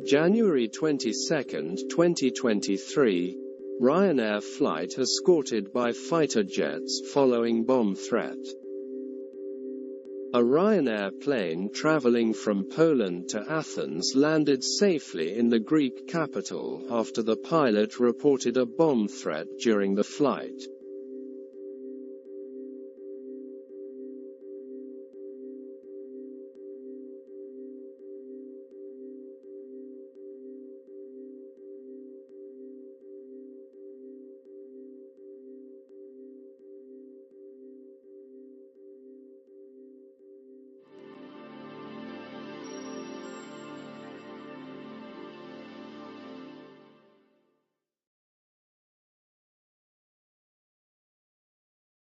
January 22, 2023, Ryanair flight escorted by fighter jets following bomb threat. A Ryanair plane traveling from Poland to Athens landed safely in the Greek capital after the pilot reported a bomb threat during the flight.